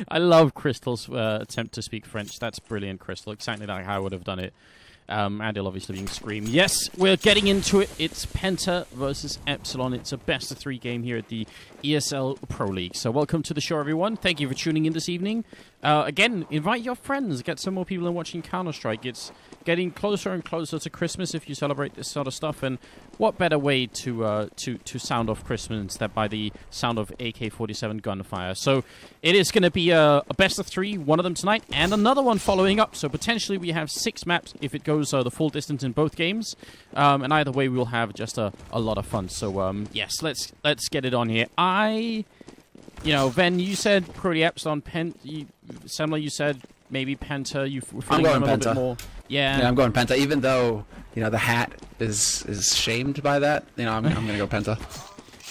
I love Crystal's attempt to speak French. That's brilliant, Crystal. Exactly like how I would have done it. And he'll obviously being Scream. Yes, we're getting into it. It's Penta versus Epsilon. It's a best-of-3 game here at the ESL Pro League. So welcome to the show, everyone. Thank you for tuning in this evening. Again, invite your friends. Get some more people in watching Counter-Strike. It's getting closer and closer to Christmas if you celebrate this sort of stuff. And what better way to sound off Christmas than by the sound of AK-47 gunfire. So it is going to be a best-of-3, one of them tonight, and another one following up. So potentially we have 6 maps if it goes the full distance in both games. And either way, we'll have just a lot of fun. So yes, let's get it on here. Ven, you said probably Epsilon, Semler, you said maybe Penta. You were feeling them a little bit more. Yeah, I'm going Penta, even though the hat is shamed by that. I'm gonna go Penta.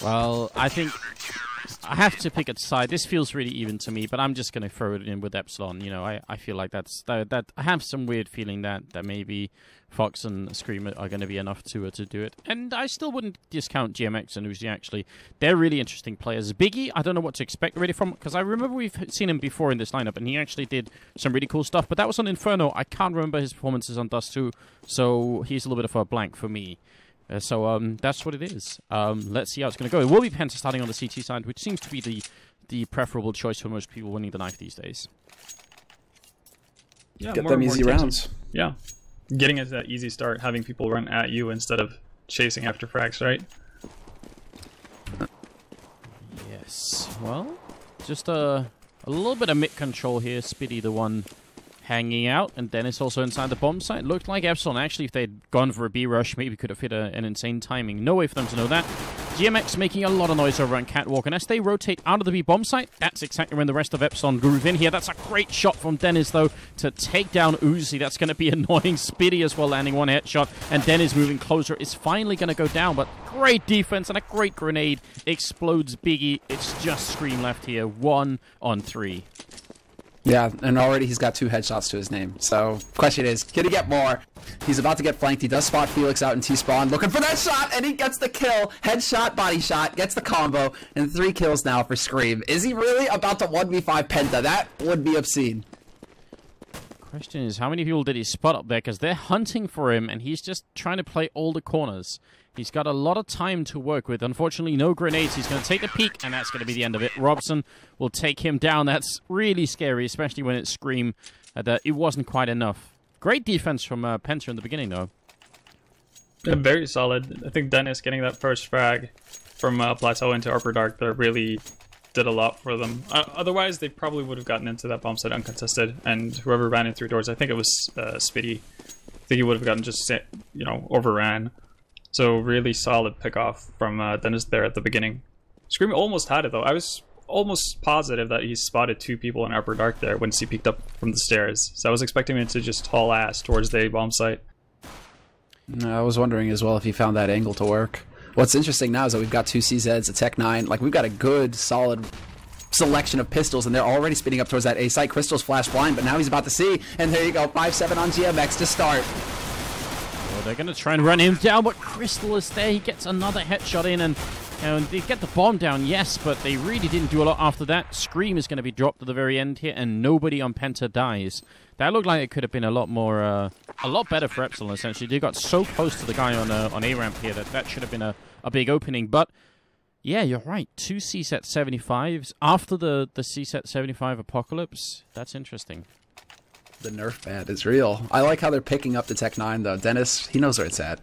Well, I think I have to pick a side. This feels really even to me, but I'm just gonna throw it in with Epsilon. I feel like that. I have some weird feeling that maybe Fox and Scream are going to be enough to do it. And I still wouldn't discount GMX and Uzi, actually. They're really interesting players. Biggie, I don't know what to expect really from, because I remember we've seen him before in this lineup, and he actually did some really cool stuff. But that was on Inferno. I can't remember his performances on Dust 2, so he's a little bit of a blank for me. So that's what it is. Let's see how it's going to go. It will be Penta starting on the CT side, which seems to be the preferable choice for most people winning the knife these days. Yeah, get them easy rounds. Yeah. Getting into that easy start, having people run at you instead of chasing after frags, right? Yes. Well, just a little bit of mid control here. Spitty, the one hanging out, and Dennis also inside the bomb site. Looked like Epsilon, actually, if they'd gone for a B rush, maybe could have hit an insane timing. No way for them to know that. GMX making a lot of noise over on Catwalk, and as they rotate out of the B bomb site, that's exactly when the rest of Epsilon groove in here. That's a great shot from Dennis, though, to take down Uzi. That's going to be annoying. Spitty as well, landing one headshot, and Dennis moving closer is finally going to go down, but great defense and a great grenade. Explodes Biggie. It's just Scream left here. 1 on 3. Yeah, and already he's got 2 headshots to his name. So, question is, can he get more? He's about to get flanked. He does spot Felix out in T-spawn, looking for that shot, and he gets the kill. Headshot, body shot, gets the combo, and 3 kills now for Scream. Is he really about to 1v5 Penta? That would be obscene. Question is, how many people did he spot up there? Because they're hunting for him, and he's just trying to play all the corners. He's got a lot of time to work with. Unfortunately, no grenades. He's going to take the peek, and that's going to be the end of it. Robson will take him down. That's really scary, especially when it's Scream. It wasn't quite enough. Great defense from Penta in the beginning, though. Yeah, very solid. I think Dennis getting that first frag from Plateau into Upper Dark there really did a lot for them. Otherwise, they probably would have gotten into that bomb site uncontested, and whoever ran in through doors, I think it was Spitty, I think he would have gotten just, overran. So really solid pickoff from Dennis there at the beginning. Scream almost had it, though. I was almost positive that he spotted 2 people in Upper Dark there once he peeked up from the stairs. So I was expecting him to just haul ass towards the bomb site. I was wondering as well if he found that angle to work. What's interesting now is that we've got 2 CZs, a Tech 9. Like, we've got a good, solid selection of pistols, and they're already speeding up towards that A site. Crystal's flash blind, but now he's about to see. And there you go, 5-7 on GMX to start. Well, they're going to try and run him down, but Crystal is there. He gets another headshot in, and they get the bomb down, yes, but they really didn't do a lot after that. Scream is going to be dropped at the very end here, and nobody on Penta dies. That looked like it could have been a lot more, a lot better for Epsilon, essentially. They got so close to the guy on A-ramp here that should have been a big opening, but yeah, you're right. 2 CSET 75s after the CSET 75 apocalypse. That's interesting. The nerf bat is real. I like how they're picking up the Tech 9, though. Dennis, he knows where it's at.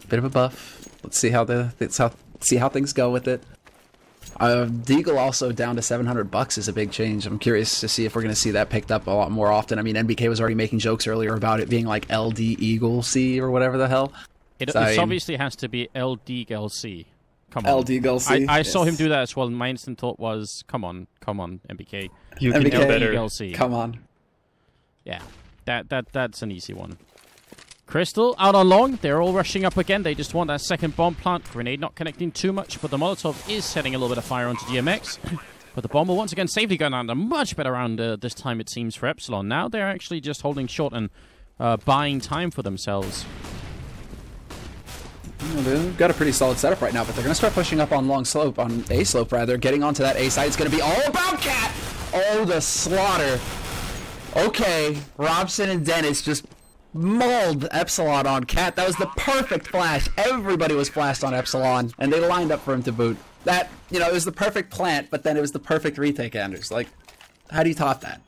Bit of a buff. Let's see how things go with it. Deagle also down to $700 is a big change. I'm curious to see if we're going to see that picked up a lot more often. I mean, NBK was already making jokes earlier about it being like LD Eagle C or whatever the hell. It obviously has to be LD Girl C. Come on. LD Girl C. I saw him do that as well, and my instant thought was, come on, NBK. You can do better. Girl C. Come on. Yeah, that's an easy one. Crystal out on long. They're all rushing up again. They just want that second bomb plant. Grenade not connecting too much, but the Molotov is setting a little bit of fire onto GMX. But the bomb will once again safely go down. A much better round this time, it seems, for Epsilon. Now they're actually just holding short and buying time for themselves. They've got a pretty solid setup right now, but they're going to start pushing up on long slope, on A slope rather, getting onto that A side. It's going to be all about Cat. Oh, the slaughter. Okay, Robson and Dennis just mauled Epsilon on Cat. That was the perfect flash. Everybody was flashed on Epsilon, and they lined up for him to boot. That, you know, it was the perfect plant, but then it was the perfect retake, Anders. Like, how do you top that?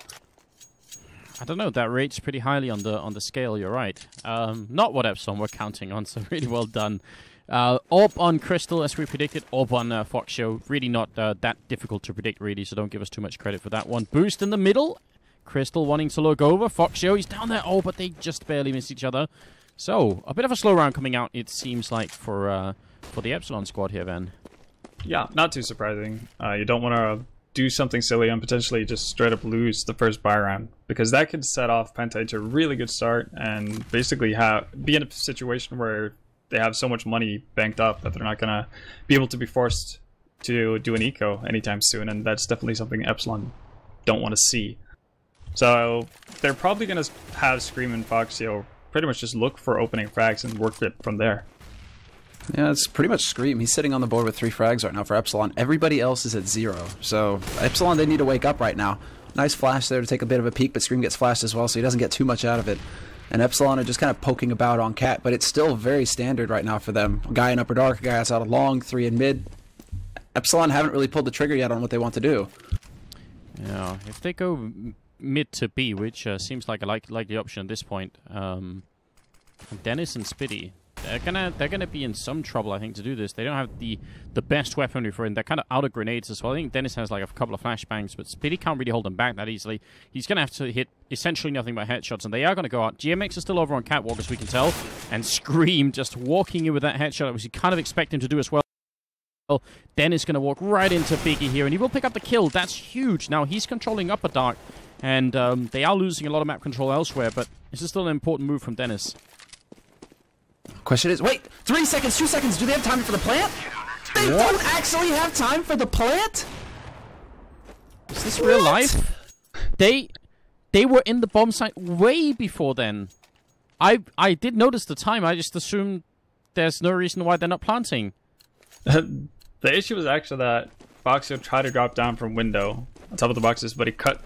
I don't know. That rates pretty highly on the scale. You're right. Not what Epsilon were counting on. So really well done. Orb on Crystal, as we predicted. Orb on Fox Show. Really not that difficult to predict, really. So don't give us too much credit for that one. Boost in the middle. Crystal wanting to look over. Fox Show, he's down there. Oh, but they just barely miss each other. So a bit of a slow round coming out. It seems like for the Epsilon squad here, Van. Yeah, not too surprising. You don't want to do something silly and potentially just straight up lose the first buy round, because that could set off Penta to a really good start and basically be in a situation where they have so much money banked up that they're not going to be able to be forced to do an eco anytime soon, and that's definitely something Epsilon don't want to see. So they're probably going to have Scream and Foxio pretty much just look for opening frags and work it from there. Yeah, it's pretty much Scream. He's sitting on the board with 3 frags right now for Epsilon. Everybody else is at 0. So Epsilon, they need to wake up right now. Nice flash there to take a bit of a peek, but Scream gets flashed as well, so he doesn't get too much out of it. And Epsilon are just kind of poking about on Cat, but it's still very standard right now for them. A guy in upper dark, a guy outside of long, 3 in mid. Epsilon haven't really pulled the trigger yet on what they want to do. Yeah, if they go mid to B, which seems like a likely option at this point, Dennis and Spitty, they're gonna be in some trouble, I think, to do this. They don't have the best weaponry for it. They're kind of out of grenades as well. I think Dennis has like a couple of flashbangs, but Spitty can't really hold them back that easily. He's gonna have to hit essentially nothing but headshots, and they are gonna go out. GMX is still over on Catwalk, as we can tell, and Scream just walking in with that headshot, which you kind of expect him to do as well. Dennis gonna walk right into Biggie here, and he will pick up the kill. That's huge. Now he's controlling upper dark, and they are losing a lot of map control elsewhere, but this is still an important move from Dennis. Question is, wait, 3 seconds, 2 seconds, do they have time for the plant? They don't actually have time for the plant? Is this real life? They were in the bomb site way before then. I did notice the time, I just assumed there's no reason why they're not planting. The issue was actually that Foxio tried to drop down from window on top of the boxes, but he cut,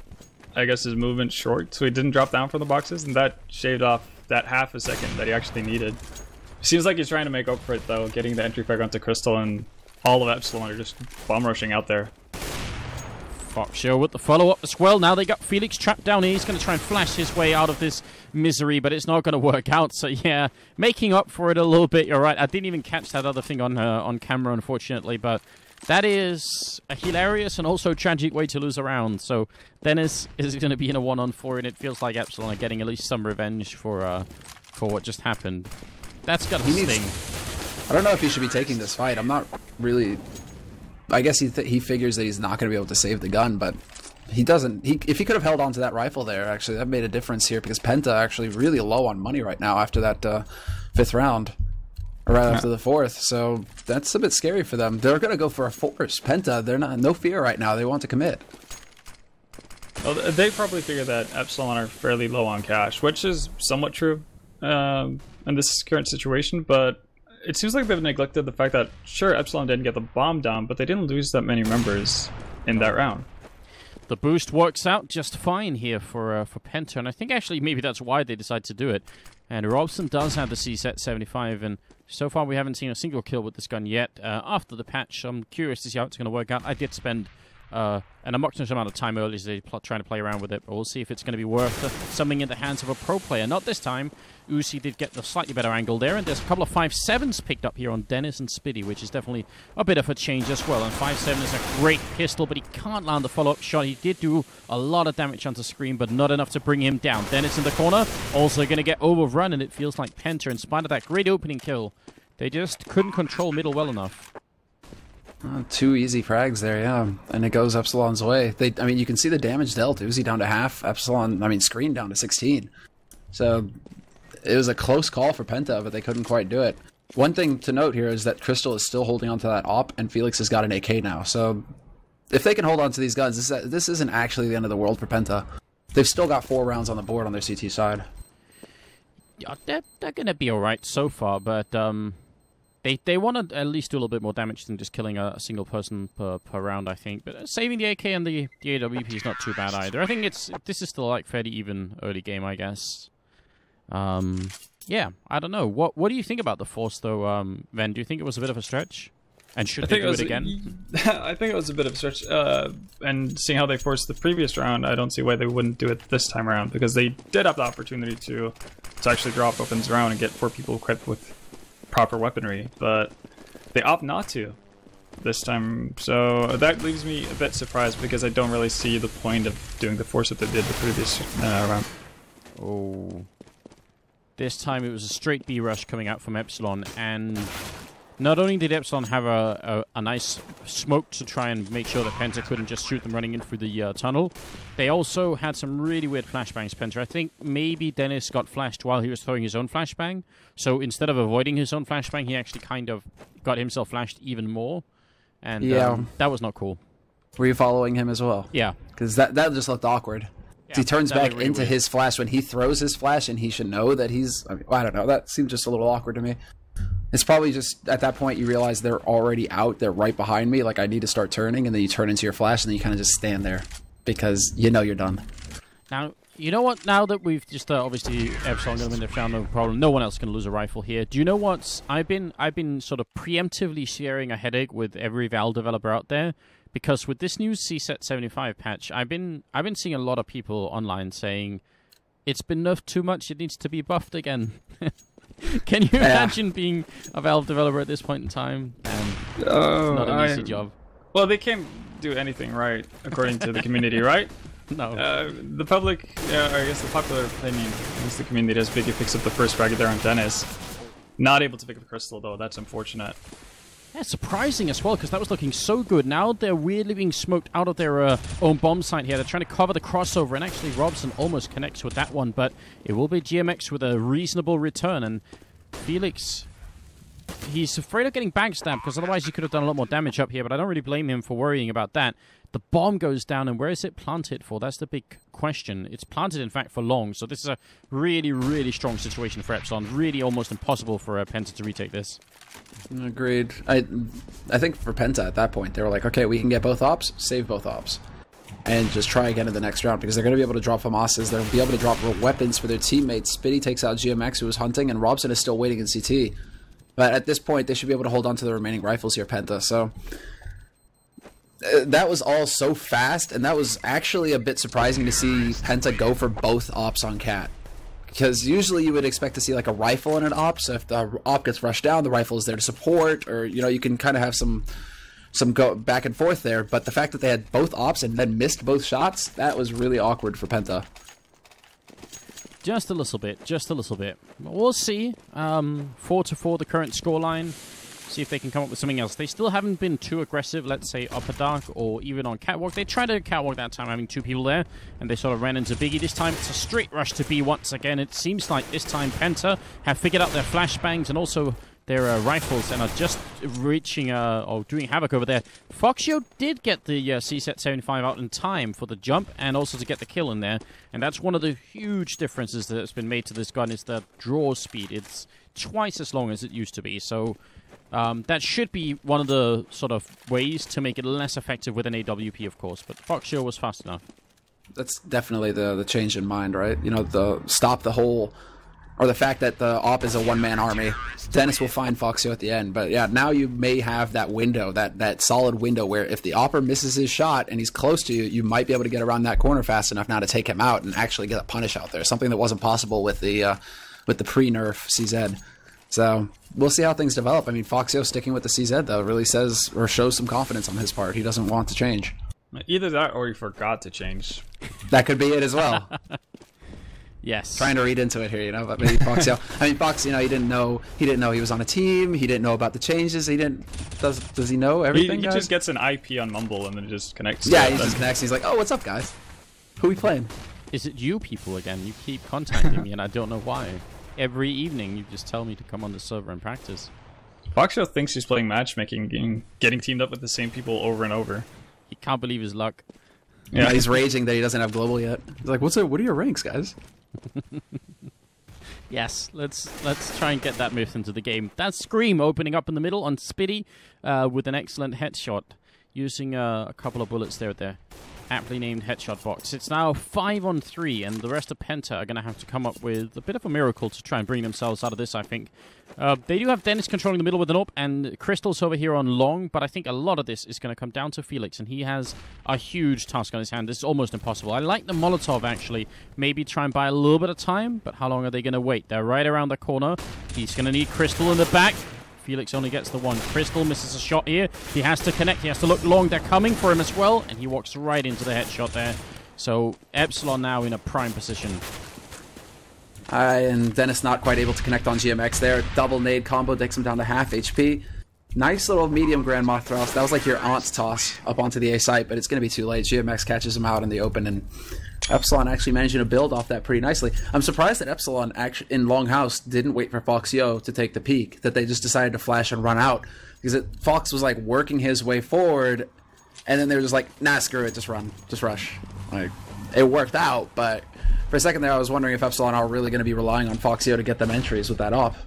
I guess, his movement short, so he didn't drop down from the boxes, and that shaved off that half a second that he actually needed. Seems like he's trying to make up for it, though, getting the entry frag onto Crystal, and all of Epsilon are just bomb rushing out there. Fox Show with the follow-up as well. Now they got Felix trapped down here. He's going to try and flash his way out of this misery, but it's not going to work out. So, yeah, making up for it a little bit. You're right. I didn't even catch that other thing on camera, unfortunately, but that is a hilarious and also tragic way to lose a round. So Dennis is going to be in a 1-on-4, and it feels like Epsilon are getting at least some revenge for what just happened. That's got to sting. I don't know if he should be taking this fight. I'm not really... I guess he figures that he's not going to be able to save the gun, but he doesn't. If he could have held on to that rifle there, actually, that made a difference here, because Penta actually really low on money right now after that 5th round. Or right after the 4th, so that's a bit scary for them. They're going to go for a force. Penta, they're not no fear right now. They want to commit. Well, they probably figure that Epsilon are fairly low on cash, which is somewhat true in this current situation, but it seems like they've neglected the fact that, sure, Epsilon didn't get the bomb down, but they didn't lose that many members in that round. The boost works out just fine here for Penta, and I think actually maybe that's why they decided to do it. And Robson does have the C-set 75, and so far we haven't seen a single kill with this gun yet. After the patch, I'm curious to see how it's going to work out. I did spend an obnoxious amount of time earlier today trying to play around with it, but we'll see if it's going to be worth something in the hands of a pro player. Not this time. Uzi did get the slightly better angle there, and there's a couple of 5.7s picked up here on Dennis and Spitty, which is definitely a bit of a change as well. And 5.7 is a great pistol, but he can't land the follow-up shot. He did do a lot of damage onto Scream, but not enough to bring him down. Dennis in the corner, also going to get overrun, and it feels like Penta, in spite of that great opening kill, they just couldn't control middle well enough. 2 easy frags there, yeah, and it goes Epsilon's way. I mean, you can see the damage dealt. Uzi down to half, Screen down to 16. So it was a close call for Penta, but they couldn't quite do it. One thing to note here is that Crystal is still holding onto that op, and Felix has got an AK now. So if they can hold on to these guns, this isn't actually the end of the world for Penta. They've still got 4 rounds on the board on their CT side. Yeah, they're going to be all right so far, but They want to at least do a little bit more damage than just killing a single person per round, I think. But saving the AK and the AWP is not too bad either. I think this is still like fairly even early game, I guess. Yeah, I don't know. What do you think about the Force though, Ven? Do you think it was a bit of a stretch? And should they do it again? I think it was a bit of a stretch. And seeing how they forced the previous round, I don't see why they wouldn't do it this time around, because they did have the opportunity to actually drop weapons around and get 4 people equipped with proper weaponry, but they opt not to this time. So that leaves me a bit surprised, because I don't really see the point of doing the Force that they did the previous round. Oh. This time it was a straight B rush coming out from Epsilon, and not only did Epsilon have a nice smoke to try and make sure that Penta couldn't just shoot them running in through the tunnel, they also had some really weird flashbangs, Penta. I think maybe Dennis got flashed while he was throwing his own flashbang, so instead of avoiding his own flashbang, he actually kind of got himself flashed even more, and that was not cool. Were you following him as well? Yeah. Because that just looked awkward. Yeah, he turns back really into his flash when he throws his flash, and he should know that he's... I don't know, that seems just a little awkward to me. It's probably just, at that point, you realize they're already out, they're right behind me, like I need to start turning, and then you turn into your flash, and then you kind of just stand there, because you know you're done. Now, you know what, now that we've just, obviously, Epsilon got them in there, found no problem, no one else can lose a rifle here. Do you know what, I've been sort of preemptively sharing a headache with every Valve developer out there, because with this new CSET 75 patch, I've been seeing a lot of people online saying, it's been nerfed too much, it needs to be buffed again. Can you imagine being a Valve developer at this point in time? Not an easy job. Well, they can't do anything right, according to the community, right? No. The public, I guess the popular opinion, at least the community, is Biggie picks up the first frag there on Dennis. Not able to pick up the Crystal, though. That's unfortunate. Yeah, surprising as well, because that was looking so good. Now they're weirdly being smoked out of their own bomb site here. They're trying to cover the crossover, and actually Robson almost connects with that one, but it will be GMX with a reasonable return, and Felix, he's afraid of getting backstabbed, because otherwise he could have done a lot more damage up here, but I don't really blame him for worrying about that. The bomb goes down, and where is it planted for? That's the big question. It's planted, in fact, for long, so this is a really, really strong situation for Epsilon. Really almost impossible for Penta to retake this. Agreed. I think for Penta at that point, they were like, okay, we can get both ops, save both ops, and just try again in the next round, because they're going to be able to drop FAMASs, they'll be able to drop weapons for their teammates. Spitty takes out GMX, who was hunting, and Robson is still waiting in CT. But at this point, they should be able to hold on to the remaining rifles here, Penta, so... that was all so fast, and that was actually a bit surprising to see Penta go for both ops on Cat. Because usually you would expect to see like a rifle and an op, so if the op gets rushed down, the rifle is there to support, or, you know, you can kind of have some go back and forth there. But the fact that they had both ops and then missed both shots, that was really awkward for Penta. Just a little bit, just a little bit. We'll see. 4-4 the current scoreline. See if they can come up with something else. They still haven't been too aggressive, let's say Upper Dark or even on Catwalk. They tried a Catwalk that time, having 2 people there, and they sort of ran into Biggie. This time it's a straight rush to B once again. It seems like this time Penta have figured out their flashbangs and also their rifles, and are just reaching or doing havoc over there. Foxio did get the CSET 75 out in time for the jump and also to get the kill in there, and that's one of the huge differences that's been made to this gun, is the draw speed. It's twice as long as it used to be, so that should be one of the sort of ways to make it less effective with an AWP, of course, but Foxio was fast enough. That's definitely the change in mind, right? You know, the stop the whole... or the fact that the op is a one-man army. Dennis will find Foxio at the end, but yeah, now you may have that window, that solid window where if the opper misses his shot and he's close to you, you might be able to get around that corner fast enough now to take him out and actually get a punish out there. Something that wasn't possible with the pre-nerf CZ. So we'll see how things develop. I mean, Foxio sticking with the CZ though really says or shows some confidence on his part. He doesn't want to change. Either that or he forgot to change. That could be it as well. Yes. Trying to read into it here, you know, but maybe Foxio. I mean, Fox, you know, he didn't know he was on a team. He didn't know about the changes. He didn't. Does he know everything? He just gets an IP on Mumble and then just connects. Yeah, he just connects. He's like, oh, what's up, guys? Who we playing? Is it you people again? You keep contacting me, and I don't know why. Every evening, you just tell me to come on the server and practice. Foxio thinks he's playing matchmaking and getting teamed up with the same people over and over. He can't believe his luck. Yeah, he's raging that he doesn't have global yet. He's like, what are your ranks, guys? Yes, let's try and get that myth into the game. That's Scream opening up in the middle on Spitty with an excellent headshot, using a couple of bullets there at their aptly named headshot box. It's now 5-on-3, and the rest of Penta are going to have to come up with a bit of a miracle to try and bring themselves out of this, I think. They do have Dennis controlling the middle with an AWP, and Crystal's over here on long, but I think a lot of this is going to come down to Felix, and he has a huge task on his hand. This is almost impossible. I like the Molotov, actually. Maybe try and buy a little bit of time, but how long are they going to wait? They're right around the corner. He's going to need Crystal in the back. Felix only gets the one. Crystal misses a shot here. He has to connect. He has to look long. They're coming for him as well, and he walks right into the headshot there. So Epsilon now in a prime position. And Dennis not quite able to connect on GMX there. Double nade combo takes him down to half HP. Nice little medium Grand Moth thrust. That was like your aunt's toss up onto the A site, but it's going to be too late. GMX catches him out in the open, and Epsilon actually managing to build off that pretty nicely. I'm surprised that Epsilon actually in Longhouse didn't wait for Foxyo to take the peak, that they just decided to flash and run out. Because Fox was like working his way forward, and then they were just like, nah, screw it, just run, just rush. Like, it worked out, but for a second there I was wondering if Epsilon are really going to be relying on Foxyo to get them entries with that off.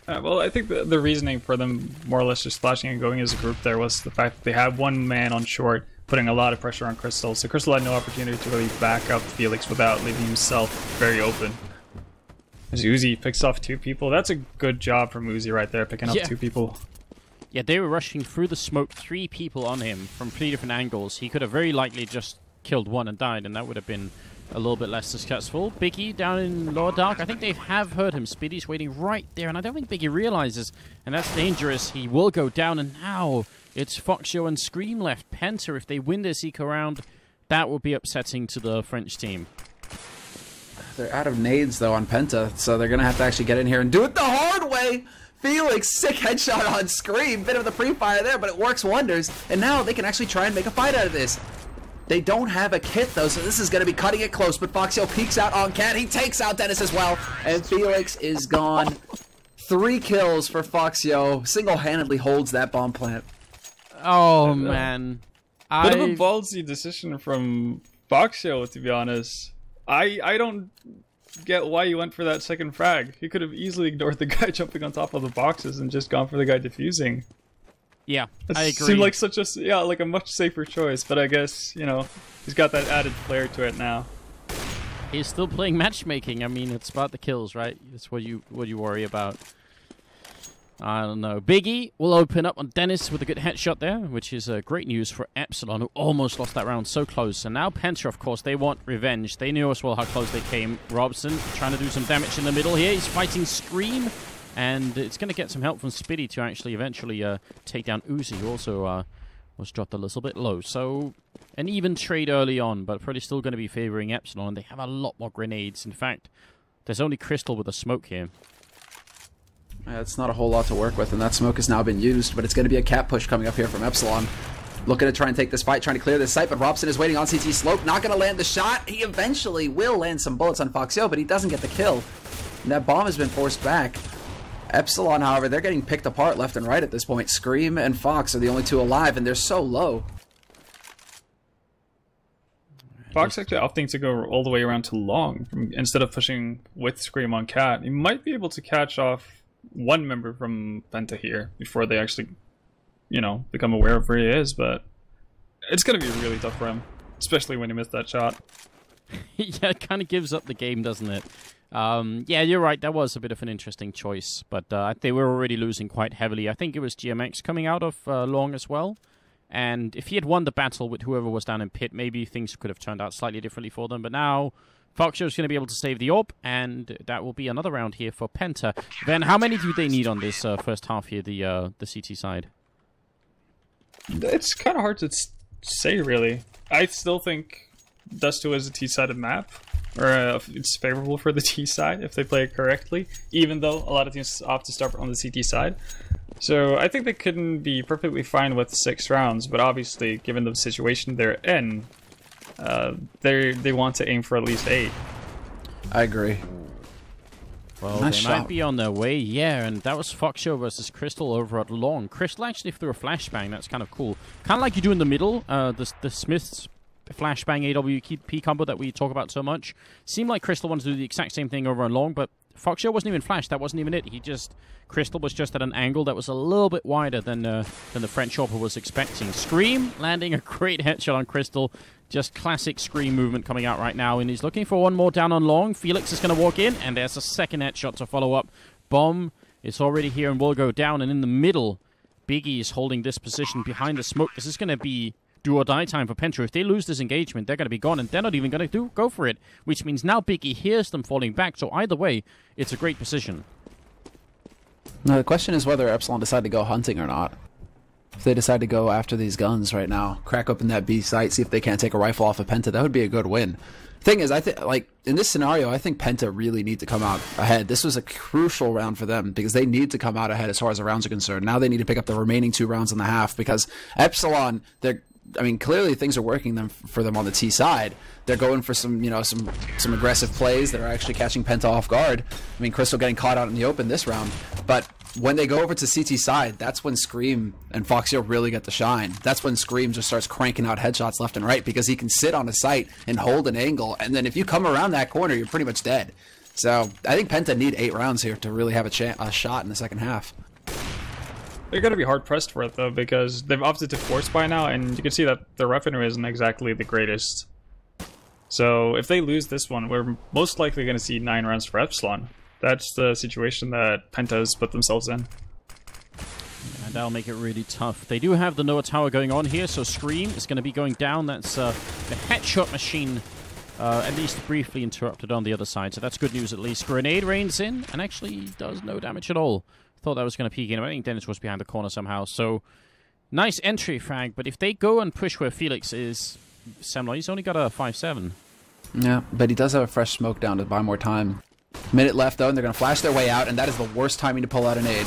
Well, I think the reasoning for them more or less just flashing and going as a group there was the fact that they had one man on short, putting a lot of pressure on Crystal. So Crystal had no opportunity to really back up Felix without leaving himself very open. As Uzi picks off 2 people. That's a good job from Uzi right there, picking up 2 people. Yeah, they were rushing through the smoke, 3 people on him from 3 different angles. He could have very likely just killed one and died, and that would have been a little bit less successful. Biggie down in lower dark. I think they have heard him. Spiddy's waiting right there, and I don't think Biggie realizes, and that's dangerous. He will go down, and now it's Foxyo and Scream left. Penta, if they win this eco round, that will be upsetting to the French team. They're out of nades, though, on Penta, so they're going to have to actually get in here and do it the hard way! Felix, sick headshot on Scream. Bit of the pre-fire there, but it works wonders. And now they can actually try and make a fight out of this. They don't have a kit, though, so this is going to be cutting it close. But Foxyo peeks out on Cat. He takes out Dennis as well. And Felix is gone. 3 kills for Foxyo. Single-handedly holds that bomb plant. Oh, man. Bit of a ballsy decision from Foxyo, to be honest. I don't get why you went for that second frag. You could have easily ignored the guy jumping on top of the boxes and just gone for the guy defusing. Yeah, I agree. Seemed like such a like a much safer choice, but I guess, you know, he's got that added flair to it now. He's still playing matchmaking. I mean, it's about the kills, right? That's what you worry about. I don't know. Biggie will open up on Dennis with a good headshot there, which is great news for Epsilon, who almost lost that round so close. And now Penta, of course, they want revenge. They knew as well how close they came. Robson trying to do some damage in the middle here. He's fighting Scream. And it's going to get some help from Spitty to actually eventually take down Uzi, who also was dropped a little bit low. So an even trade early on, but probably still going to be favoring Epsilon. They have a lot more grenades. In fact, there's only Crystal with a smoke here. It's not a whole lot to work with, and that smoke has now been used, but it's going to be a cap push coming up here from Epsilon. Looking to try and take this fight, trying to clear this site, but Robson is waiting on CT slope, not going to land the shot. He eventually will land some bullets on Foxyo, but he doesn't get the kill. And that bomb has been forced back. Epsilon, however, they're getting picked apart left and right at this point. Scream and Fox are the only 2 alive, and they're so low. Fox actually opting to go all the way around to long instead of pushing with Scream on Cat. He might be able to catch off one member from Penta here before they actually, you know, become aware of where he is, but it's going to be really tough for him, especially when he missed that shot. Yeah, it kind of gives up the game, doesn't it? Yeah, you're right. That was a bit of an interesting choice, but they were already losing quite heavily. I think it was GMX coming out of long as well, and if he had won the battle with whoever was down in pit, maybe things could have turned out slightly differently for them. But now Foxyo is going to be able to save the AWP, and that will be another round here for Penta. Then, how many do they need on this first half here, the CT side? It's kind of hard to say, really. I still think Dust 2 is a T-sided map. Or it's favorable for the T side if they play it correctly, even though a lot of teams opt to start on the CT side. So I think they couldn't be perfectly fine with 6 rounds, but obviously, given the situation they're in, they want to aim for at least 8. I agree. Well, nice they might be on their way, yeah, and that was Foxyo versus Crystal over at long. Crystal actually threw a flashbang, that's kind of cool. Kind of like you do in the middle, the Smith's flashbang AWP combo that we talk about so much. Seemed like Crystal wanted to do the exact same thing over on long, but Foxio wasn't even flashed. That wasn't even it. Crystal was just at an angle that was a little bit wider than the French Chopper was expecting. Scream landing a great headshot on Crystal. Just classic Scream movement coming out right now. And he's looking for one more down on long. Felix is going to walk in, and there's a second headshot to follow up. Bomb is already here and will go down. And in the middle, Biggie is holding this position behind the smoke. This is going to be do or die time for Penta. If they lose this engagement, they're going to be gone, and they're not even going to go for it, which means now Biggie hears them falling back. So either way, it's a great position. Now the question is whether Epsilon decide to go hunting or not. If they decide to go after these guns right now, crack open that B site, see if they can't take a rifle off of Penta, that would be a good win. Thing is, I think, like, in this scenario, I think Penta really need to come out ahead. This was a crucial round for them because they need to come out ahead as far as the rounds are concerned. Now they need to pick up the remaining 2 rounds and a half because Epsilon, clearly things are working for them on the T side. They're going for some aggressive plays that are actually catching Penta off guard. I mean, Crystal getting caught out in the open this round, but when they go over to CT side, that's when Scream and Foxio really get to shine. That's when Scream just starts cranking out headshots left and right because he can sit on a site and hold an angle, and then if you come around that corner, you're pretty much dead. So I think Penta need 8 rounds here to really have a shot in the second half. They're going to be hard-pressed for it, though, because they've opted to force buy now, and you can see that their revenue isn't exactly the greatest. So if they lose this one, we're most likely going to see 9 rounds for Epsilon. That's the situation that Penta has put themselves in. And that'll make it really tough. They do have the Noah Tower going on here, so Scream is going to be going down. That's the headshot machine, at least briefly interrupted on the other side, so that's good news at least. Grenade rains in, and actually does no damage at all. Thought that was going to peek in. I think Dennis was behind the corner somehow. So, nice entry frag. But if they go and push where Felix is, Semler, he's only got a 5-7. Yeah, but he does have a fresh smoke down to buy more time. Minute left, though, and they're going to flash their way out, and that is the worst timing to pull out a nade.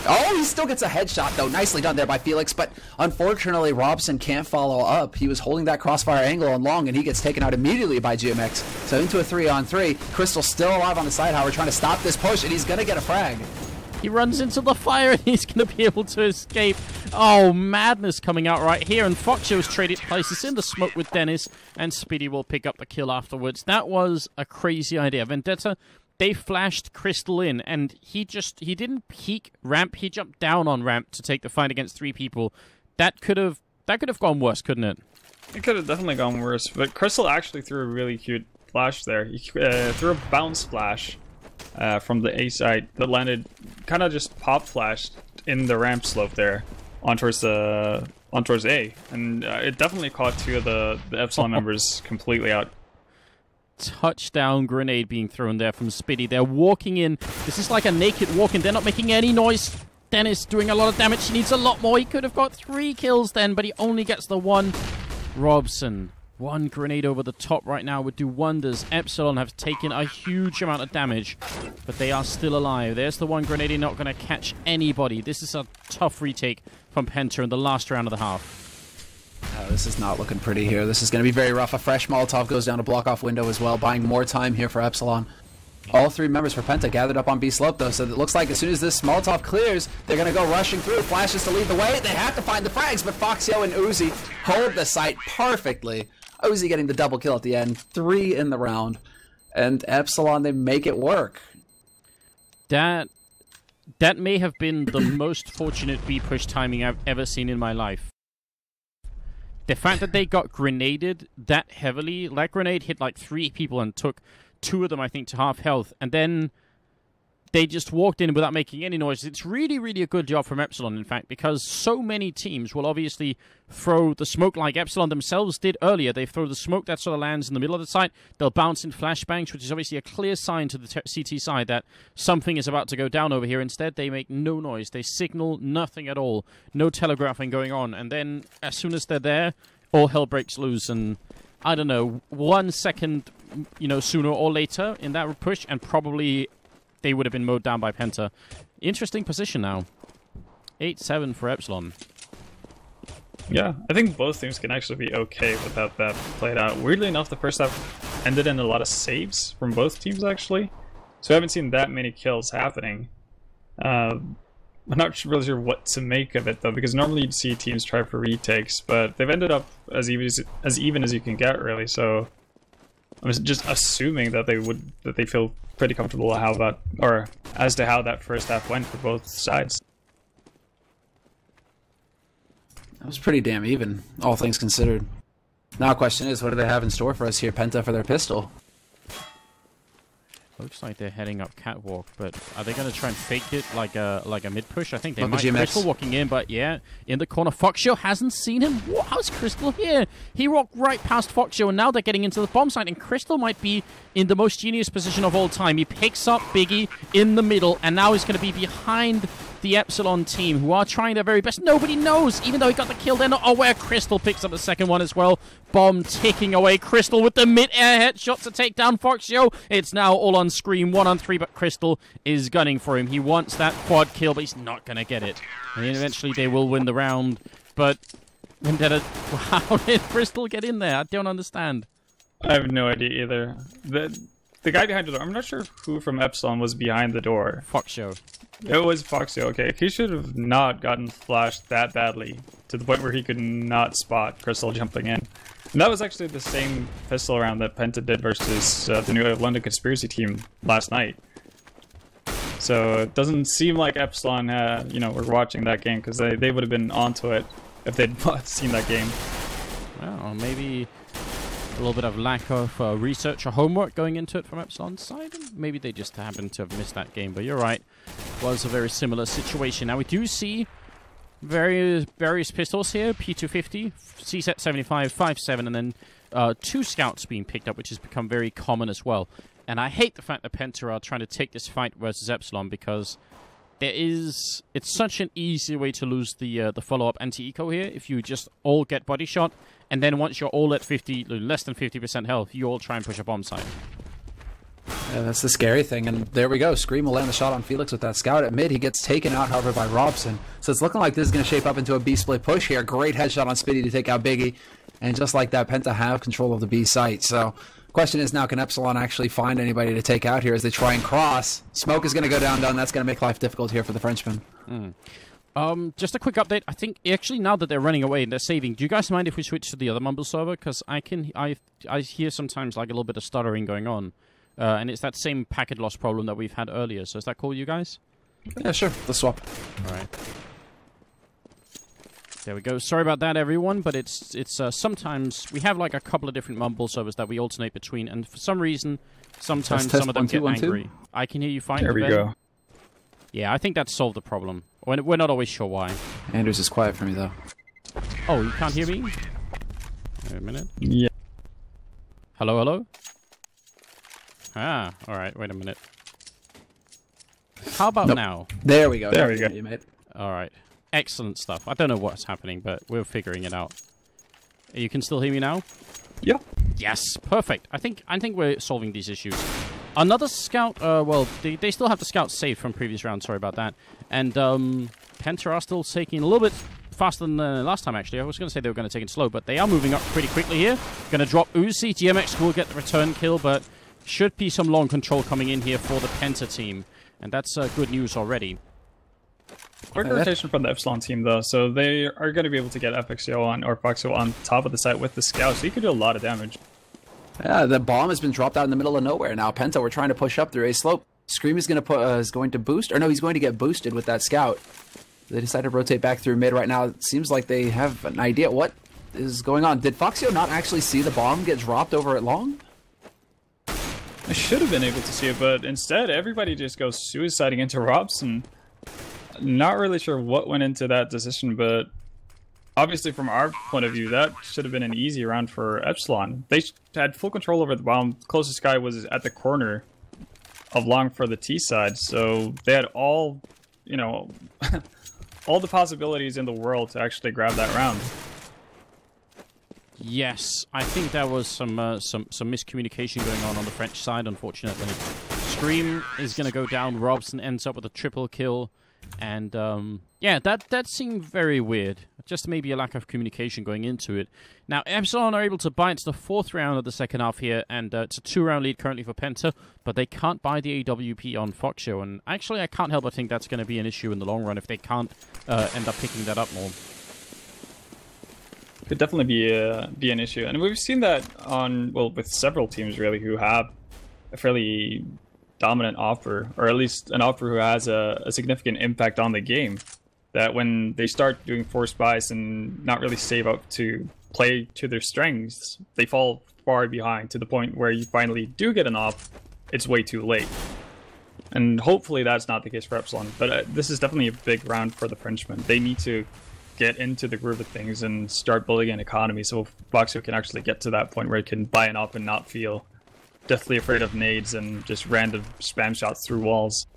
Oh, he still gets a headshot, though. Nicely done there by Felix, but unfortunately, Robson can't follow up. He was holding that crossfire angle on long, and he gets taken out immediately by GMX. So into a 3-on-3. Crystal still alive on the side, however, trying to stop this push, and he's going to get a frag. He runs into the fire and he's going to be able to escape. Oh, madness coming out right here. And Foxio's traded places in the smoke with Dennis, and Speedy will pick up the kill afterwards. That was a crazy idea. Vendetta, they flashed Crystal in, and he didn't peek ramp. He jumped down on ramp to take the fight against 3 people. That could have gone worse, couldn't it? It could have definitely gone worse, but Crystal actually threw a really cute flash there. He threw a bounce flash from the A side that landed, kind of just pop flashed in the ramp slope there on towards A, and it definitely caught 2 of the Epsilon members completely out. Touchdown grenade being thrown there from Spiddy. They're walking in. This is like a naked walk in. They're not making any noise. Dennis doing a lot of damage. He needs a lot more. He could have got 3 kills then, but he only gets the 1. Robson, 1 grenade over the top right now would do wonders. Epsilon have taken a huge amount of damage, but they are still alive. There's the 1 grenade, not going to catch anybody. This is a tough retake from Penta in the last round of the half. This is not looking pretty here. This is going to be very rough. A fresh Molotov goes down to block off window as well, buying more time here for Epsilon. All 3 members for Penta gathered up on B slope, though, so it looks like as soon as this Molotov clears, they're going to go rushing through. Flashes to lead the way. They have to find the frags, but Foxio and Uzi hold the site perfectly. Uzi getting the double kill at the end. 3 in the round. And Epsilon, they make it work. That may have been the most fortunate B-push timing I've ever seen in my life. The fact that they got grenaded that heavily, that grenade hit like 3 people and took 2 of them, I think, to half health, and then they just walked in without making any noise. It's really, really a good job from Epsilon, in fact, because so many teams will obviously throw the smoke like Epsilon themselves did earlier. They throw the smoke that sort of lands in the middle of the site. They'll bounce in flashbangs, which is obviously a clear sign to the CT side that something is about to go down over here. Instead, they make no noise. They signal nothing at all. No telegraphing going on. And then, as soon as they're there, all hell breaks loose. And, I don't know, 1 second, sooner or later in that push, and probably they would have been mowed down by Penta. Interesting position now. 8-7 for Epsilon. Yeah, I think both teams can actually be okay without that played out. Weirdly enough, the first half ended in a lot of saves from both teams, actually. So I haven't seen that many kills happening. I'm not really sure what to make of it, though, because normally you'd see teams try for retakes, but they've ended up as even as you can get, really. So I was just assuming that they feel pretty comfortable how that, or as to how that first half went for both sides. That was pretty damn even, all things considered. Now the question is, what do they have in store for us here, Penta, for their pistol? Looks like they're heading up catwalk, but are they going to try and fake it like a mid push? I think they Look might. Crystal walking in, but yeah, in the corner. Foxshow hasn't seen him. What? How's Crystal here? He walked right past Foxshow, and now they're getting into the bomb site, and Crystal might be in the most genius position of all time. He picks up Biggie in the middle, and now he's going to be behind the Epsilon team, who are trying their very best. Nobody knows, even though he got the kill. They're not aware. Crystal picks up the second one as well. Bomb ticking away. Crystal with the mid-air headshot to take down Foxshow. It's now all on Scream, 1-on-3, but Crystal is gunning for him. He wants that quad kill, but he's not going to get it. And eventually they will win the round, but Vendetta, how did Crystal get in there? I don't understand. I have no idea either. The guy behind the door, I'm not sure who from Epsilon was behind the door. Foxshow. It was Foxy, okay. He should have not gotten flashed that badly to the point where he could not spot Crystal jumping in. And that was actually the same pistol round that Penta did versus the New London Conspiracy team last night. So it doesn't seem like Epsilon, were watching that game, because they would have been onto it if they'd seen that game. Well, maybe a little bit of lack of research or homework going into it from Epsilon's side. Maybe they just happened to have missed that game, but you're right. Was a very similar situation. Now we do see various pistols here. P250, CZ 75, 5.7, and then 2 scouts being picked up, which has become very common as well. And I hate the fact that Penta are trying to take this fight versus Epsilon, because it's such an easy way to lose the follow-up anti-eco here if you just all get body shot, and then once you're all at less than 50% health, you all try and push a bomb site. Yeah, that's the scary thing, and there we go. Scream will land the shot on Felix with that scout at mid. He gets taken out, however, by Robson. So it's looking like this is going to shape up into a B-split push here. Great headshot on Spitty to take out Biggie, and just like that, Penta have control of the B site. So question is now, can Epsilon actually find anybody to take out here as they try and cross? Smoke is going to go down. That's going to make life difficult here for the Frenchman. Just a quick update. I think actually now that they're running away and they're saving, do you guys mind if we switch to the other Mumble server? Because I hear sometimes like a little bit of stuttering going on. And it's that same packet loss problem that we've had earlier. So is that cool, you guys? Yeah, sure. Let's swap. All right. There we go. Sorry about that, everyone. But it's sometimes we have like a couple of different Mumble servers that we alternate between, and for some reason, sometimes some of them get angry. I can hear you fine. There we go. Yeah, I think that solved the problem. We're not always sure why. Anders is quiet for me though. Oh, you can't hear me? Wait a minute. Yeah. Hello, hello? Ah, alright, wait a minute. How about now? There we go. There we go. You mate. Alright. Excellent stuff. I don't know what's happening, but we're figuring it out. You can still hear me now? Yeah. Yes, perfect. I think we're solving these issues. Another scout, well, they still have the scout saved from previous rounds, sorry about that. And Penta are still taking a little bit faster than last time, actually. I was going to say they were going to take it slow, but they are moving up pretty quickly here. Going to drop Uzi. GMX will get the return kill, but should be some long control coming in here for the Penta team. And that's good news already. Quick rotation from the Epsilon team, though, so they are going to be able to get FXO on, or Foxo on top of the site with the scout, so he could do a lot of damage. Yeah, the bomb has been dropped out in the middle of nowhere. Now Penta, we're trying to push up through a slope. Scream is going to boost, or no, he's going to get boosted with that scout. They decided to rotate back through mid right now. It seems like they have an idea what is going on. Did Foxio not actually see the bomb get dropped over at long? I should have been able to see it, but instead everybody just goes suiciding into Robson. Not really sure what went into that decision, but obviously from our point of view, that should have been an easy round for Epsilon. They had full control over the bomb. Closest guy was at the corner of long for the T side, so they had all, you know, all the possibilities in the world to actually grab that round. Yes, I think there was some miscommunication going on the French side, unfortunately. Scream is going to go down. Robson ends up with a triple kill. And, yeah, that seemed very weird. Just maybe a lack of communication going into it. Now, Epsilon are able to buy into the fourth round of the second half here, and it's a 2-round lead currently for Penta, but they can't buy the AWP on Foxshow, and actually I can't help but think that's going to be an issue in the long run if they can't end up picking that up more. Could definitely be an issue, and we've seen that with several teams really who have a fairly dominant offer, or at least an offer who has a significant impact on the game. That when they start doing forced buys and not really save up to play to their strengths, they fall far behind to the point where you finally do get an off, it's way too late. And hopefully that's not the case for Epsilon, but this is definitely a big round for the Frenchmen. They need to get into the groove of things and start building an economy so Foxio can actually get to that point where it can buy an op and not feel deathly afraid of nades and just random spam shots through walls.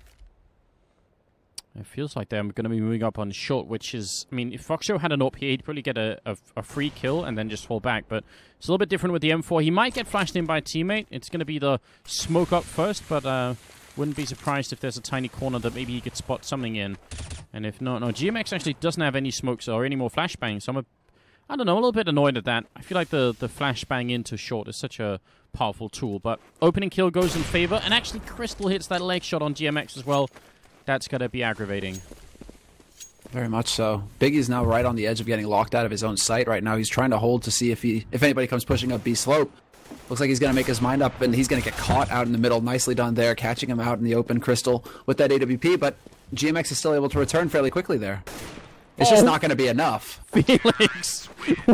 It feels like they're going to be moving up on short, which is, I mean, if Foxio had an AWP here, he'd probably get a free kill and then just fall back, but it's a little bit different with the M4. He might get flashed in by a teammate. It's going to be the smoke up first, but wouldn't be surprised if there's a tiny corner that maybe he could spot something in. And if not, no, GMX actually doesn't have any smokes or any more flashbangs, so I don't know, a little bit annoyed at that. I feel like the flashbang into short is such a powerful tool, but opening kill goes in favor, and actually Crystal hits that leg shot on GMX as well. That's going to be aggravating. Very much so. Biggie's now right on the edge of getting locked out of his own sight right now. He's trying to hold to see if anybody comes pushing up B slope. Looks like he's going to make his mind up, and he's going to get caught out in the middle. Nicely done there, catching him out in the open, Crystal, with that AWP, but GMX is still able to return fairly quickly there. It's just not going to be enough. Felix,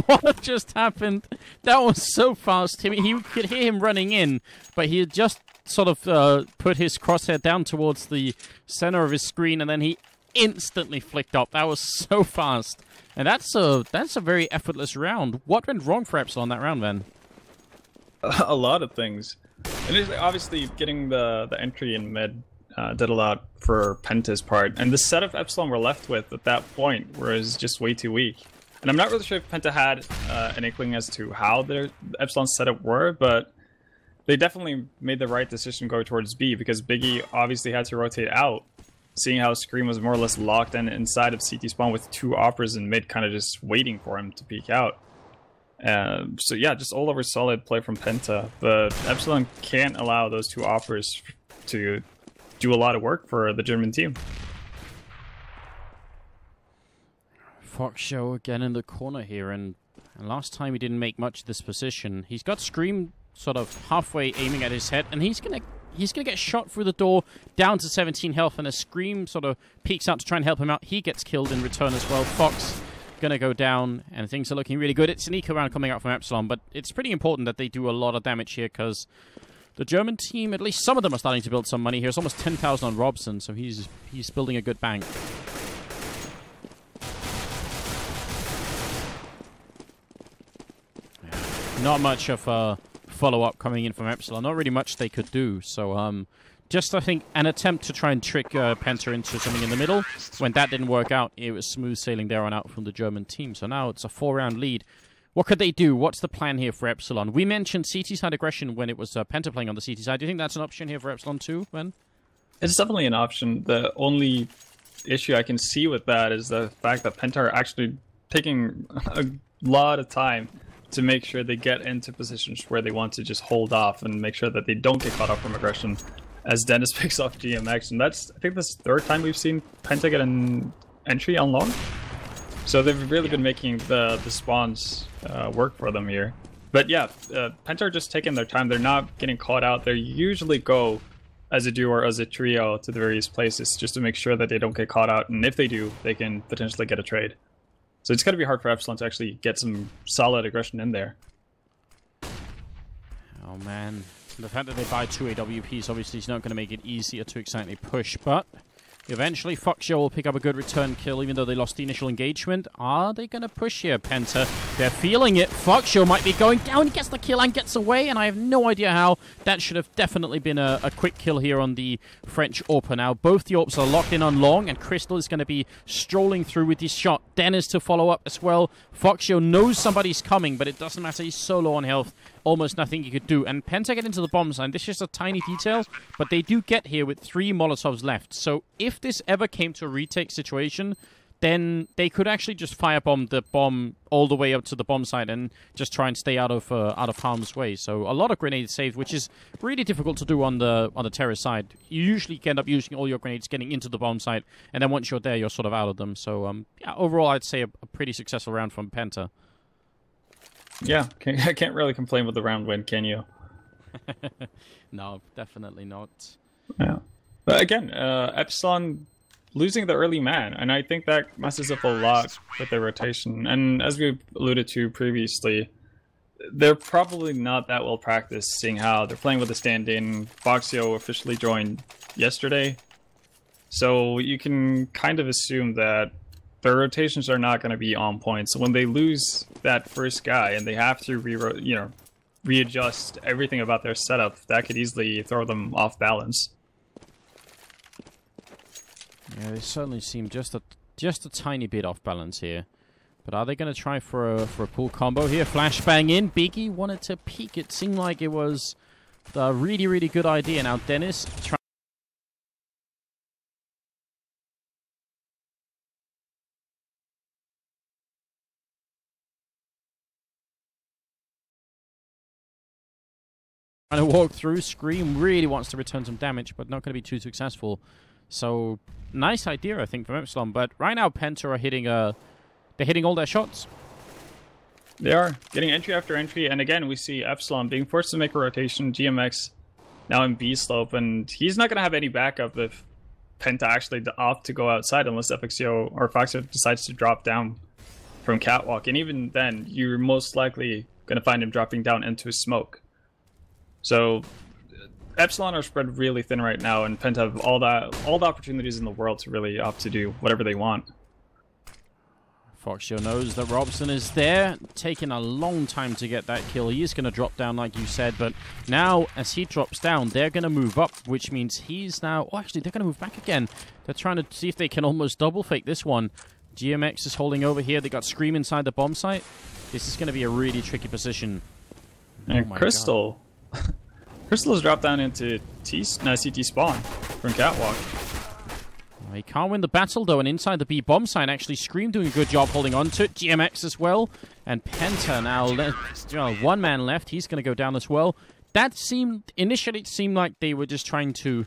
what just happened? That was so fast. He could hear him running in, but he had just sort of put his crosshair down towards the center of his screen, and then he instantly flicked up. That was so fast. And that's a very effortless round. What went wrong for Epsilon that round, then? A lot of things. And obviously getting the entry in mid did a lot for Penta's part. And the setup Epsilon were left with at that point was just way too weak. And I'm not really sure if Penta had an inkling as to how their Epsilon setup were, but they definitely made the right decision going towards B, because Biggie obviously had to rotate out, seeing how Scream was more or less locked in inside of CT spawn with two offers in mid kind of just waiting for him to peek out. So yeah, just all over solid play from Penta, but Epsilon can't allow those two offers to do a lot of work for the German team. Foxshow again in the corner here, and last time he didn't make much of this position. He's got Scream sort of halfway aiming at his head, and he's gonna get shot through the door down to 17 health, and as Scream sort of peeks out to try and help him out, he gets killed in return as well. Fox gonna go down, and things are looking really good. It's an eco round coming out from Epsilon, but it's pretty important that they do a lot of damage here, because the German team, at least some of them, are starting to build some money here. It's almost 10,000 on Robson, so he's building a good bank. Not much of a follow-up coming in from Epsilon. Not really much they could do. So, just, I think, an attempt to try and trick Penta into something in the middle. When that didn't work out, it was smooth sailing there on out from the German team. So now it's a 4-round lead. What could they do? What's the plan here for Epsilon? We mentioned CT side aggression when it was Penta playing on the CT side. Do you think that's an option here for Epsilon too, Ben? It's definitely an option. The only issue I can see with that is the fact that Penta are actually taking a lot of time to make sure they get into positions where they want to just hold off and make sure that they don't get caught up from aggression as Dennis picks off GMX. And that's, I think, this third time we've seen Penta get an entry on long. So they've really been making the spawns work for them here. But yeah, Penta are just taking their time. They're not getting caught out. They usually go as a duo or as a trio to the various places just to make sure that they don't get caught out. And if they do, they can potentially get a trade. So it's going to be hard for Epsilon to actually get some solid aggression in there. Oh man, the fact that they buy 2 AWPs obviously is not going to make it easier to excitedly push, but eventually Foxshow will pick up a good return kill even though they lost the initial engagement. Are they going to push here, Penta? They're feeling it. Foxshow might be going down, gets the kill and gets away, and I have no idea how. That should have definitely been a quick kill here on the French AWP. Now both the AWPs are locked in on long, and Crystal is going to be strolling through with his shot. Dennis to follow up as well. Foxshow knows somebody's coming, but it doesn't matter. He's so low on health. Almost nothing he could do. And Penta get into the bomb side. This is just a tiny detail, but they do get here with 3 Molotovs left. So if this ever came to a retake situation, then they could actually just firebomb the bomb all the way up to the bomb site and just try and stay out of harm's way. So a lot of grenades saved, which is really difficult to do on the terrorist side. You usually end up using all your grenades getting into the bomb site, and then once you're there, you're sort of out of them. So yeah, overall, I'd say a pretty successful round from Penta. Yeah, I can't really complain with the round win, can you? No, definitely not. Yeah. But again, Epsilon losing the early man, and I think that messes up a lot with their rotation. And as we alluded to previously, they're probably not that well practiced, seeing how they're playing with a stand-in. Foxio officially joined yesterday, so you can kind of assume that their rotations are not going to be on point. So when they lose that first guy and they have to readjust everything about their setup, that could easily throw them off balance. Yeah, they certainly seem just a tiny bit off balance here. But are they going to try for a pull combo here? Flashbang in. Biggie wanted to peek. It seemed like it was a really, really good idea. Now Dennis trying to walk through. Scream really wants to return some damage, but not going to be too successful. So, nice idea, I think, from Epsilon. But right now, Penta are hitting they're hitting all their shots. They are getting entry after entry, and again, we see Epsilon being forced to make a rotation. GMX now in B slope, and he's not going to have any backup if Penta actually opts to go outside, unless FXO or Foxio decides to drop down from catwalk. And even then, you're most likely going to find him dropping down into smoke. So Epsilon are spread really thin right now, and Penta have all the opportunities in the world to really opt to do whatever they want. Foxio knows that Robson is there, taking a long time to get that kill. He is going to drop down, like you said, but now, as he drops down, they're going to move up, which means he's now... Oh, actually, they're going to move back again. They're trying to see if they can almost double fake this one. GMX is holding over here. They got Scream inside the bomb site. This is going to be a really tricky position. And oh Crystal... Crystal's dropped down into CT spawn from catwalk. He can't win the battle, though, and inside the B bomb site, actually, Scream doing a good job holding on to it. GMX as well, and Penta now, one man left. He's going to go down as well. That initially it seemed like they were just trying to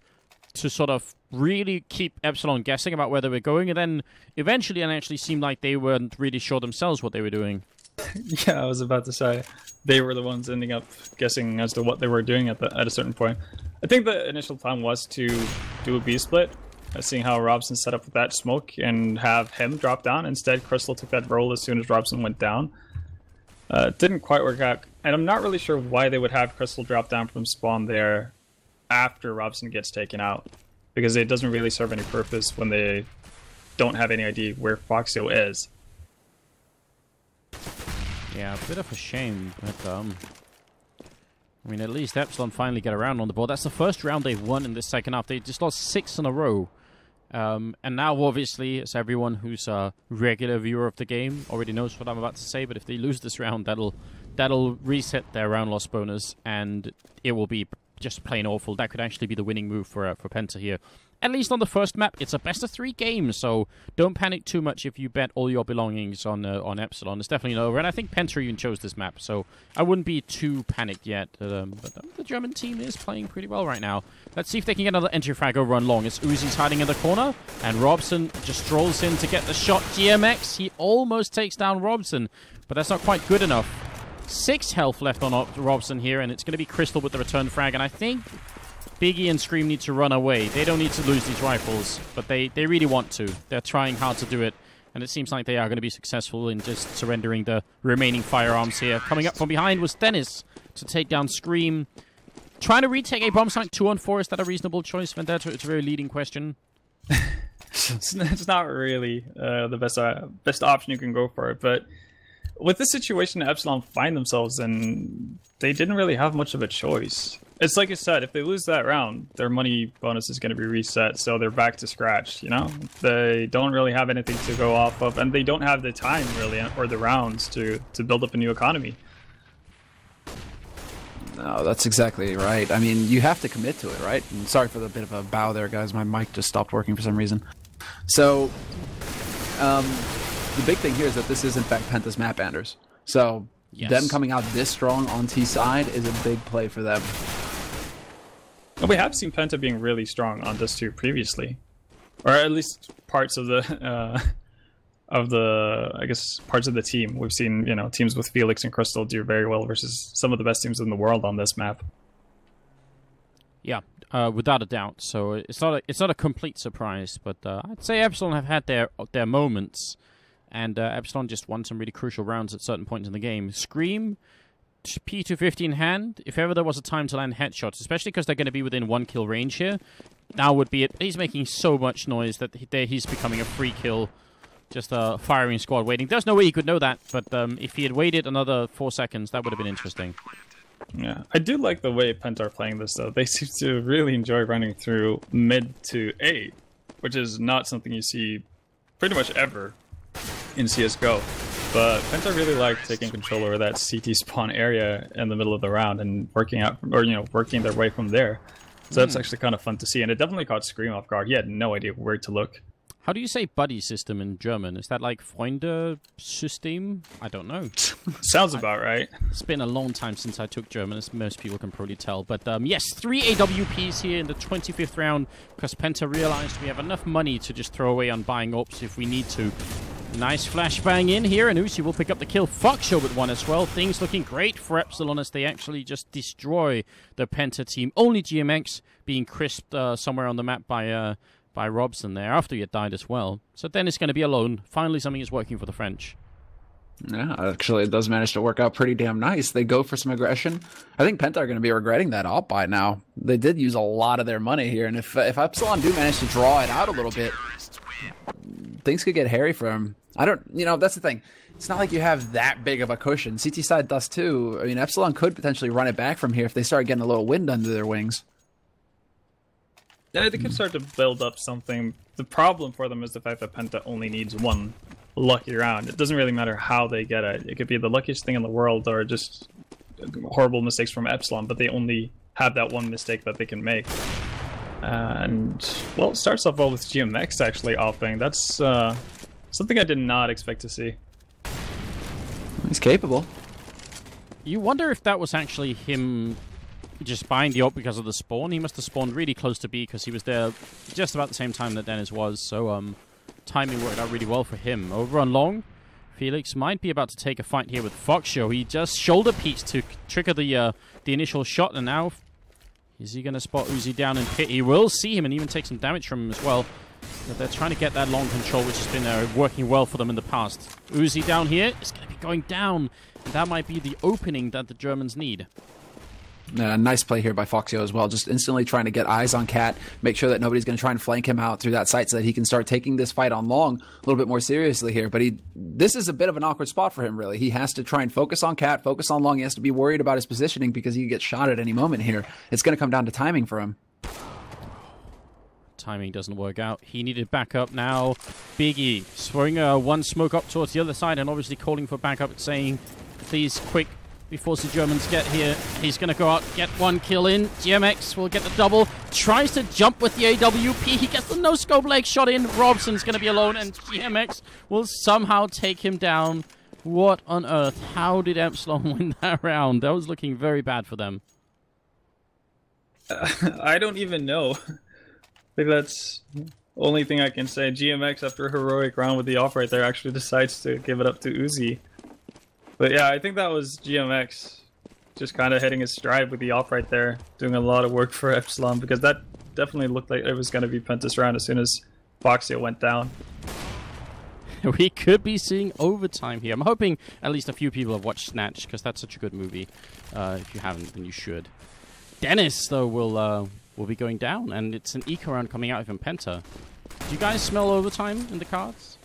sort of really keep Epsilon guessing about where they were going, and then eventually it actually seemed like they weren't really sure themselves what they were doing. Yeah, I was about to say they were the ones ending up guessing as to what they were doing at a certain point. I think the initial plan was to do a B split, seeing how Robson set up with that smoke and have him drop down. Instead, Crystal took that role as soon as Robson went down. It didn't quite work out, and I'm not really sure why they would have Crystal drop down from spawn there after Robson gets taken out, because it doesn't really serve any purpose when they don't have any idea where Foxio is. Yeah, a bit of a shame, but I mean, at least Epsilon finally get around on the board. That's the first round they've won in this second half. They just lost 6 in a row. And now, obviously, as everyone who's a regular viewer of the game already knows what I'm about to say, but if they lose this round, that'll reset their round loss bonus, and it will be just plain awful. That could actually be the winning move for Penta here. At least on the first map, it's a best-of-3 game, so don't panic too much if you bet all your belongings on Epsilon. It's definitely over, and I think Penta even chose this map, so I wouldn't be too panicked yet. But the German team is playing pretty well right now. Let's see if they can get another entry frag over on long. As Uzi's hiding in the corner, and Robson just strolls in to get the shot. GMX, he almost takes down Robson, but that's not quite good enough. 6 health left on Robson here, and it's going to be Crystal with the return frag, and I think Biggie and Scream need to run away. They don't need to lose these rifles, but they really want to. They're trying hard to do it, and it seems like they are going to be successful in just surrendering the remaining firearms here. Coming up from behind was Dennis to take down Scream. Trying to retake a bomb site 2-on-4, is that a reasonable choice, Vendetta? It's a very leading question. It's not really the best option you can go for it, but with this situation Epsilon find themselves in, they didn't really have much of a choice. It's like I said, if they lose that round, their money bonus is going to be reset, so they're back to scratch, you know? They don't really have anything to go off of, and they don't have the time, really, or the rounds to build up a new economy. No, that's exactly right. I mean, you have to commit to it, right? And sorry for the bit of a bow there, guys. My mic just stopped working for some reason. So, the big thing here is that this is, in fact, Penta's map, Anders. So, yes, them coming out this strong on T side is a big play for them. We have seen Penta being really strong on this too previously, or at least parts of the of the, I guess, parts of the team. We've seen, you know, teams with Felix and Crystal do very well versus some of the best teams in the world on this map. Yeah, without a doubt. So it's not a complete surprise, but I'd say Epsilon have had their moments, and Epsilon just won some really crucial rounds at certain points in the game. Scream, P250 in hand. If ever there was a time to land headshots, especially because they're going to be within 1 kill range here, now would be it. He's making so much noise that he's becoming a free kill. Just a firing squad waiting. There's no way he could know that, but if he had waited another 4 seconds, that would have been interesting. Yeah, I do like the way Penta are playing this, though. They seem to really enjoy running through mid to A, which is not something you see pretty much ever in CSGO. But Penta really like taking control over that CT spawn area in the middle of the round and working out, or, you know, working their way from there. So that's actually kind of fun to see, and it definitely caught Scream off guard. He had no idea where to look. How do you say buddy system in German? Is that like Freunde-System? I don't know. Sounds about right. It's been a long time since I took German, as most people can probably tell. But yes, 3 AWPs here in the 25th round, because Penta realized we have enough money to just throw away on buying ops if we need to. Nice flashbang in here, and Uzi will pick up the kill. Foxshow with one as well. Things looking great for Epsilon as they actually just destroy the Penta team. Only GMX being crisped somewhere on the map by Robson there, after he had died as well. So then it's going to be alone. Finally, something is working for the French. Yeah, actually, it does manage to work out pretty damn nice. They go for some aggression. I think Penta are going to be regretting that op by now. They did use a lot of their money here, and if Epsilon do manage to draw it out a little bit, things could get hairy for him. That's the thing. It's not like you have that big of a cushion. CT side does too. I mean, Epsilon could potentially run it back from here if they start getting a little wind under their wings. Yeah, they could start to build up something. The problem for them is the fact that Penta only needs one lucky round. It doesn't really matter how they get it. It could be the luckiest thing in the world or just horrible mistakes from Epsilon, but they only have that one mistake that they can make. And, well, it starts off well with GMX actually offing. That's something I did not expect to see. He's capable. You wonder if that was actually him just buying the op because of the spawn. He must have spawned really close to B because he was there just about the same time that Dennis was. So timing worked out really well for him. Over on long, Felix might be about to take a fight here with Foxshow. He just shoulder peeks to trigger the initial shot, and now is he going to spot Uzi down in pit? He will see him and even take some damage from him as well. But they're trying to get that long control, which has been working well for them in the past. Uzi down here is going to be going down, and that might be the opening that the Germans need. Nice play here by Foxio as well, just instantly trying to get eyes on Cat, make sure that nobody's going to try and flank him out through that site so that he can start taking this fight on long a little bit more seriously here. But this is a bit of an awkward spot for him, really. He has to try and focus on Cat, focus on long. He has to be worried about his positioning because he could get shot at any moment here. It's going to come down to timing for him. Timing doesn't work out. He needed backup now. Biggie throwing one smoke up towards the other side and obviously calling for backup, saying, please, quick, before the Germans get here. He's going to go out, get one kill in. GMX will get the double. Tries to jump with the AWP. He gets the no-scope leg shot in. Robson's going to be alone, and GMX will somehow take him down. What on earth? How did Epsilon win that round? That was looking very bad for them. I don't even know. I think that's the only thing I can say. GMX, after a heroic round with the off right there, actually decides to give it up to Uzi. But yeah, I think that was GMX just kind of hitting his stride with the off right there, doing a lot of work for Epsilon, because that definitely looked like it was going to be Penta's round as soon as Foxio went down. We could be seeing overtime here. I'm hoping at least a few people have watched Snatch, because that's such a good movie. If you haven't, then you should. Dennis, though, will be going down, and it's an eco round coming out from Penta. Do you guys smell overtime in the cards?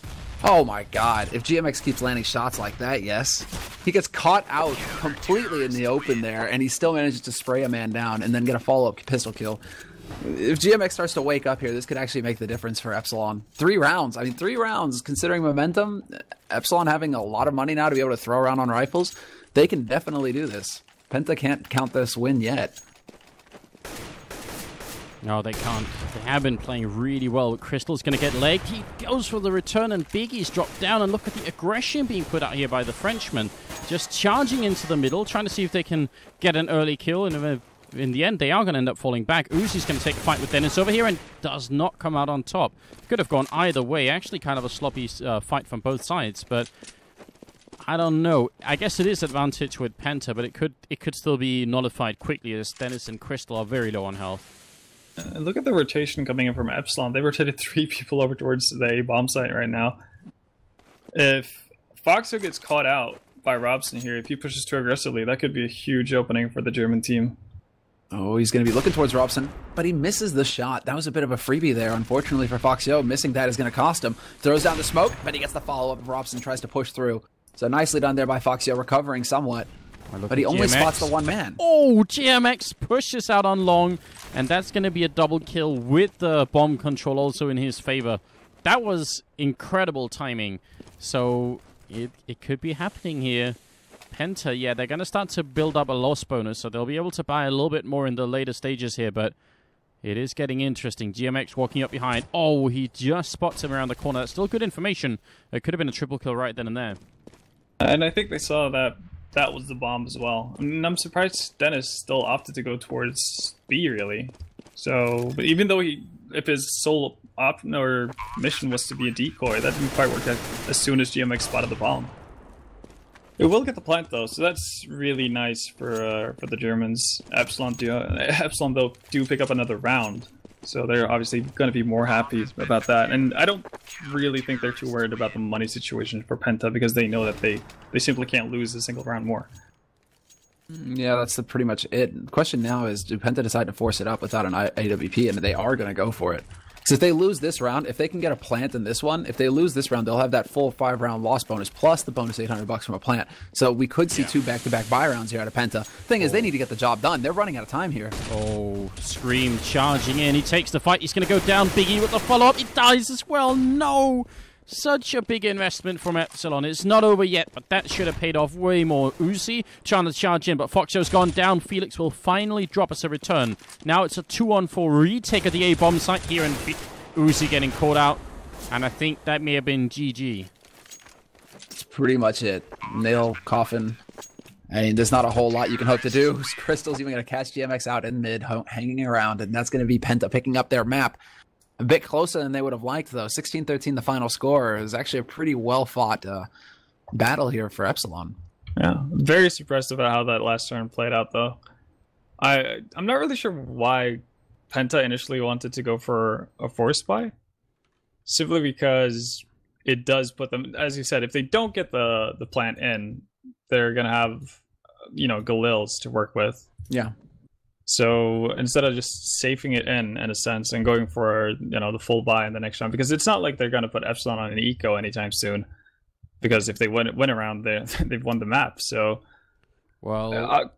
Oh my god, if GMX keeps landing shots like that, yes. He gets caught out completely in the open there, and he still manages to spray a man down and then get a follow-up pistol kill. If GMX starts to wake up here, this could actually make the difference for Epsilon. 3 rounds. I mean, 3 rounds, considering momentum, Epsilon having a lot of money now to be able to throw around on rifles, they can definitely do this. Penta can't count this win yet. No, they can't. They have been playing really well. Crystal's going to get legged. He goes for the return, and Biggie's dropped down. And look at the aggression being put out here by the Frenchman. Just charging into the middle, trying to see if they can get an early kill. And in the end, they are going to end up falling back. Uzi's going to take a fight with Dennis over here and does not come out on top. Could have gone either way. Actually, kind of a sloppy fight from both sides, but I don't know. I guess it is advantage with Penta, but it could still be nullified quickly as Dennis and Crystal are very low on health. Look at the rotation coming in from Epsilon. They rotated 3 people over towards the A bomb site right now. If Foxo gets caught out by Robson here, if he pushes too aggressively, that could be a huge opening for the German team. Oh, he's going to be looking towards Robson, but he misses the shot. That was a bit of a freebie there, unfortunately for Foxio. Missing that is going to cost him. Throws down the smoke, but he gets the follow-up. Robson tries to push through. So nicely done there by Foxio, recovering somewhat. But he only spots the one man. Oh, GMX pushes out on long, and that's going to be a double kill with the bomb control also in his favor. That was incredible timing. So it could be happening here. Penta, yeah, they're going to start to build up a loss bonus, so they'll be able to buy a little bit more in the later stages here, but it is getting interesting. GMX walking up behind. Oh, he just spots him around the corner. That's still good information. It could have been a triple kill right then and there. And I think they saw that that was the bomb as well. I mean, I'm surprised Dennis still opted to go towards B, really. So, but even though if his sole option or mission was to be a decoy, that didn't quite work out as soon as GMX spotted the bomb. It will get the plant though, so that's really nice for the Germans. Epsilon though do pick up another round, so they're obviously going to be more happy about that. And I don't really think they're too worried about the money situation for Penta because they know that they simply can't lose a single round more. Yeah, that's pretty much it. The question now is, do Penta decide to force it up without an AWP, and they are going to go for it? Because if they lose this round, if they can get a plant in this one, if they lose this round, they'll have that full 5-round loss bonus plus the bonus $800 from a plant. So we could see 2 back-to-back buy rounds here out of Penta. Thing is, they need to get the job done. They're running out of time here. Oh, Scream charging in. He takes the fight. He's going to go down. Biggie with the follow-up. He dies as well. No! Such a big investment from Epsilon. It's not over yet, but that should have paid off way more. Uzi trying to charge in, but Foxo's gone down. Felix will finally drop us a return. Now it's a 2-on-4 retake of the A-bomb site here, and Uzi getting caught out. And I think that may have been GG. That's pretty much it. Nail, coffin. I mean, there's not a whole lot you can hope to do. Crystal's even going to catch GMX out in mid, hanging around, and that's going to be Penta picking up their map. A bit closer than they would have liked, though. 16-13 the final score. Is actually a pretty well-fought battle here for Epsilon. Yeah, very surprised about how that last turn played out, though. I'm not really sure why Penta initially wanted to go for a force buy. Simply because it does put them, as you said, if they don't get the plant in, they're going to have, Galils to work with. Yeah. So instead of just safing it in a sense, and going for, the full buy in the next round, because it's not like they're going to put Epsilon on an eco anytime soon, because if they win around, they've won the map. So, well,